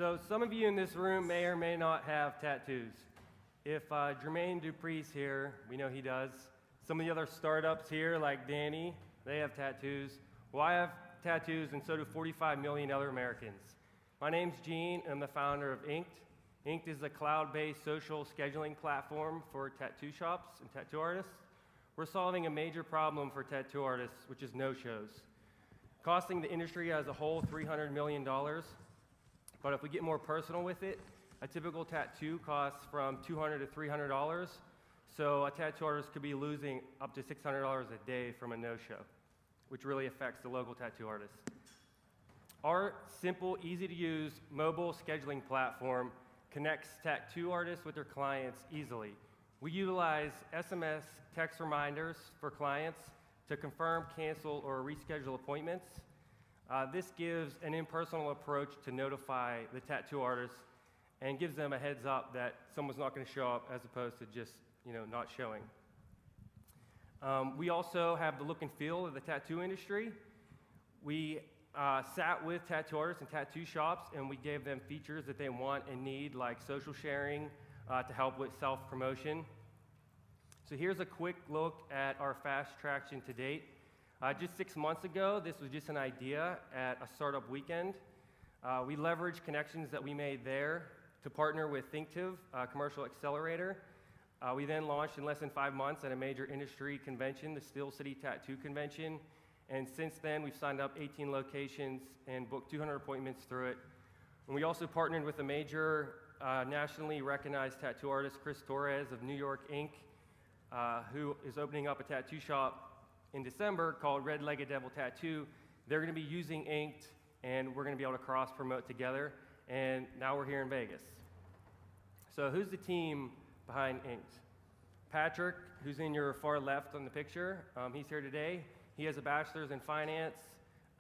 So some of you in this room may or may not have tattoos. If Jermaine Dupree's here, we know he does. Some of the other startups here, like Danny, they have tattoos. Well, I have tattoos, and so do 45 million other Americans. My name's Gene, and I'm the founder of Inkt. Inkt is a cloud-based social scheduling platform for tattoo shops and tattoo artists. We're solving a major problem for tattoo artists, which is no-shows, costing the industry as a whole $300 million. But if we get more personal with it, a typical tattoo costs from $200 to $300. So a tattoo artist could be losing up to $600 a day from a no-show, which really affects the local tattoo artists. Our simple, easy-to-use mobile scheduling platform connects tattoo artists with their clients easily. We utilize SMS text reminders for clients to confirm, cancel, or reschedule appointments. This gives an impersonal approach to notify the tattoo artist and gives them a heads up that someone's not going to show up as opposed to just not showing. We also have the look and feel of the tattoo industry. We sat with tattoo artists and tattoo shops, and we gave them features that they want and need, like social sharing to help with self-promotion. So here's a quick look at our fast traction to date. Just 6 months ago, this was just an idea at a startup weekend. We leveraged connections that we made there to partner with Inktd, a commercial accelerator. We then launched in less than 5 months at a major industry convention, the Steel City Tattoo Convention. And since then, we've signed up 18 locations and booked 200 appointments through it. And we also partnered with a major nationally recognized tattoo artist, Chris Torres of New York Inc., who is opening up a tattoo shop in December called Red-Legged Devil Tattoo. They're going to be using Inkt, and we're going to be able to cross-promote together. And now we're here in Vegas. So who's the team behind Inkt? Patrick, who's in your far left on the picture, he's here today. He has a bachelor's in finance,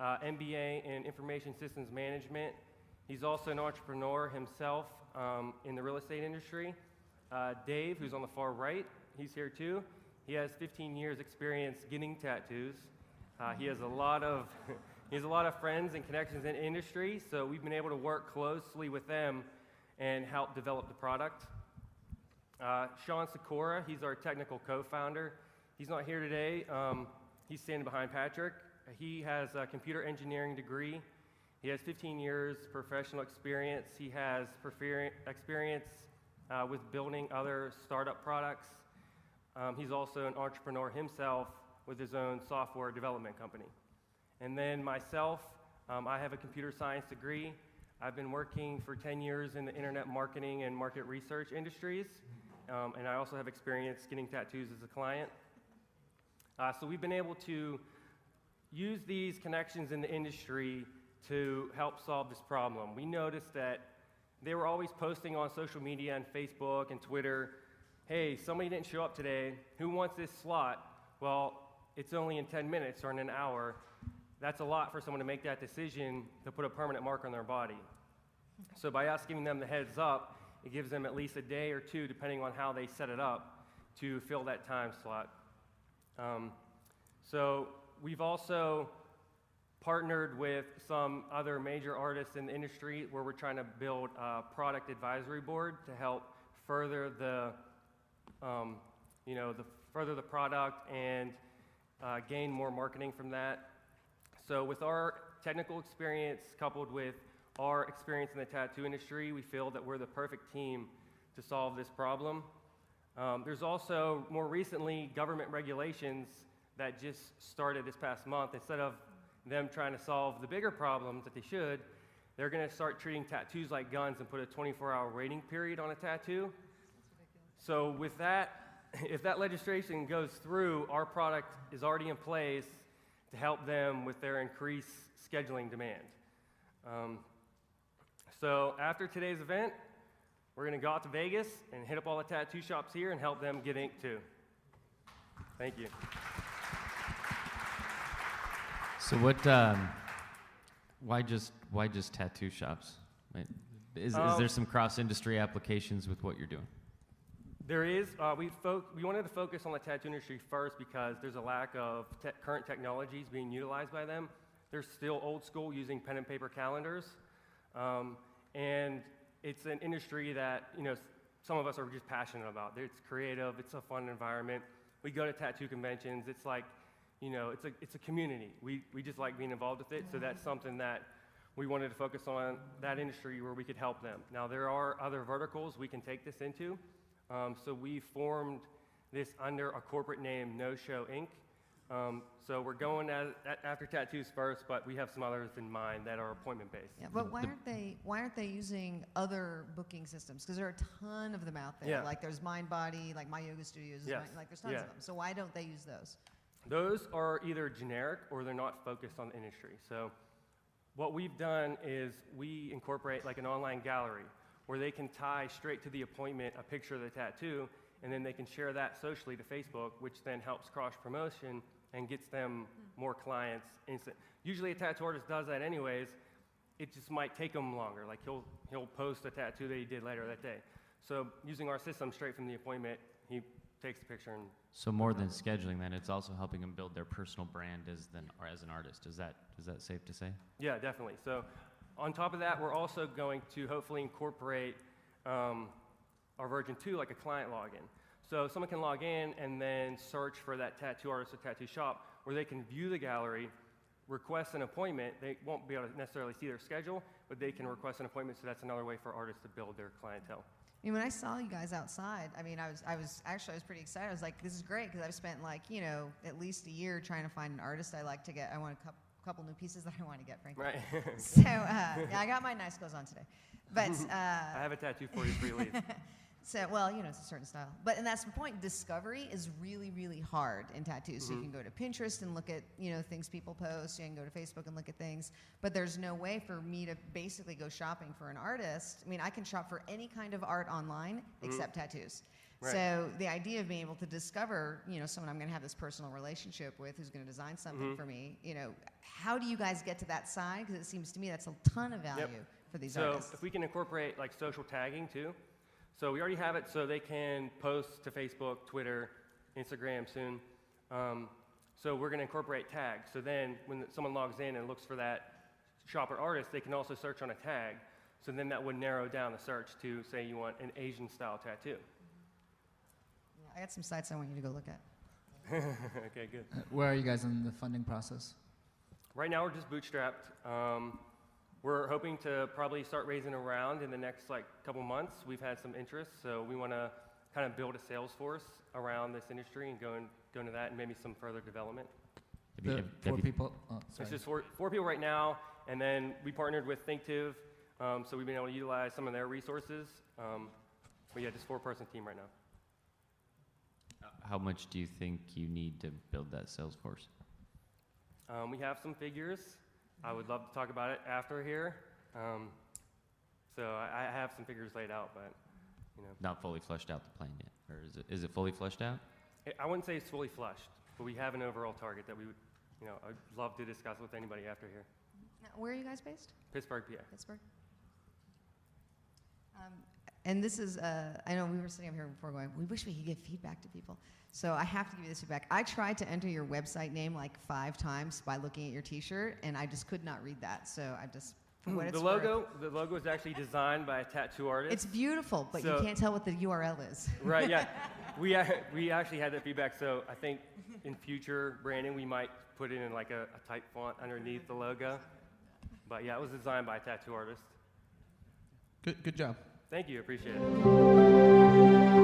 MBA in information systems management. He's also an entrepreneur himself in the real estate industry. Dave, who's on the far right, he's here too. He has 15 years experience getting tattoos. He has a lot of friends and connections in industry, so we've been able to work closely with them and help develop the product. Sean Sikora, he's our technical co-founder. He's not here today. He's standing behind Patrick. He has a computer engineering degree. He has 15 years professional experience. He has experience with building other startup products. He's also an entrepreneur himself with his own software development company. And then myself, I have a computer science degree. I've been working for 10 years in the internet marketing and market research industries, and I also have experience getting tattoos as a client. So we've been able to use these connections in the industry to help solve this problem. We noticed that they were always posting on social media and Facebook and Twitter, hey, somebody didn't show up today. Who wants this slot? Well, it's only in 10 minutes or in an hour. That's a lot for someone to make that decision to put a permanent mark on their body. So by us giving them the heads up, it gives them at least a day or two, depending on how they set it up, to fill that time slot. So we've also partnered with some other major artists in the industry where we're trying to build a product advisory board to help further the further the product and gain more marketing from that. So with our technical experience coupled with our experience in the tattoo industry, we feel that we're the perfect team to solve this problem. There's also, more recently, government regulations that just started this past month. Instead of them trying to solve the bigger problems that they should, they're going to start treating tattoos like guns and put a 24-hour waiting period on a tattoo. So with that, if that legislation goes through, our product is already in place to help them with their increased scheduling demand. So after today's event, we're going to go out to Vegas and hit up all the tattoo shops here and help them get Inkt too. Thank you. So why just tattoo shops? Is there some cross-industry applications with what you're doing? There is. We wanted to focus on the tattoo industry first because there's a lack of current technologies being utilized by them. They're still old school using pen and paper calendars. And it's an industry that, some of us are just passionate about. It's creative, it's a fun environment. We go to tattoo conventions, it's like, it's a community. We just like being involved with it, so that's something that we wanted to focus on, that industry where we could help them. Now, there are other verticals we can take this into, so we formed this under a corporate name, No Show Inc. So we're going after tattoos first, but we have some others in mind that are appointment-based. Yeah, but why aren't they using other booking systems? Because there are a ton of them out there. Yeah. Like there's MindBody, like My Yoga Studios, Yes. there's tons of them. So why don't they use those? Those are either generic or they're not focused on the industry. So what we've done is we incorporate like an online gallery where they can tie straight to the appointment a picture of the tattoo, and then they can share that socially to Facebook, which then helps cross-promotion and gets them more clients instant. Usually a tattoo artist does that anyways. It just might take him longer. Like he'll post a tattoo that he did later that day. So using our system straight from the appointment, he takes the picture and... So more than scheduling that, it's also helping them build their personal brand as an artist. Is that safe to say? Yeah, definitely. So on top of that, we're also going to hopefully incorporate our version 2, like a client login. So someone can log in and then search for that tattoo artist or tattoo shop where they can view the gallery, request an appointment. They won't be able to necessarily see their schedule, but they can request an appointment, so that's another way for artists to build their clientele. I mean, when I saw you guys outside, I mean, I was pretty excited. I was like, this is great, because I've spent at least a year trying to find an artist I like to get. I want a couple new pieces that I want to get, frankly. Right. So yeah, I got my nice clothes on today. But I have a tattoo for you before you leave. So, it's a certain style. And that's the point. Discovery is really, really hard in tattoos. So you can go to Pinterest and look at, things people post. You can go to Facebook and look at things. But there's no way for me to basically go shopping for an artist. I mean, I can shop for any kind of art online except tattoos. Right. So the idea of being able to discover, someone I'm going to have this personal relationship with who's going to design something for me, how do you guys get to that side? Because it seems to me that's a ton of value for these artists. So if we can incorporate like social tagging too. So we already have it so they can post to Facebook, Twitter, Instagram soon. So we're going to incorporate tags. So then when someone logs in and looks for that shop or artist, they can also search on a tag. So then that would narrow down the search to, say, you want an Asian style tattoo. Yeah, I got some sites I want you to go look at. Okay, good. Where are you guys in the funding process? Right now we're just bootstrapped. We're hoping to probably start raising a round in the next couple months. We've had some interest, so we want to kind of build a sales force around this industry and go into that, and maybe some further development. The 4 people? Oh, sorry. It's just four people right now, and then we partnered with Inktd, so we've been able to utilize some of their resources. But yeah, just 4-person team right now. How much do you think you need to build that sales force? We have some figures. I would love to talk about it after here. So I have some figures laid out, but Not fully fleshed out the plan yet, or is it fully fleshed out? I wouldn't say it's fully fleshed, but we have an overall target that we would, I'd love to discuss with anybody after here. Now, where are you guys based? Pittsburgh, PA. Pittsburgh. And this is, I know we were sitting up here before going, we wish we could give feedback to people. So I have to give you this feedback. I tried to enter your website name 5 times by looking at your T-shirt, and I just could not read that. So I just, for what it's worth. The logo is actually designed by a tattoo artist. It's beautiful, but you can't tell what the URL is. Right, yeah. We actually had that feedback, so I think in future branding, we might put it in a type font underneath the logo. But yeah, it was designed by a tattoo artist. Good job. Thank you, appreciate it.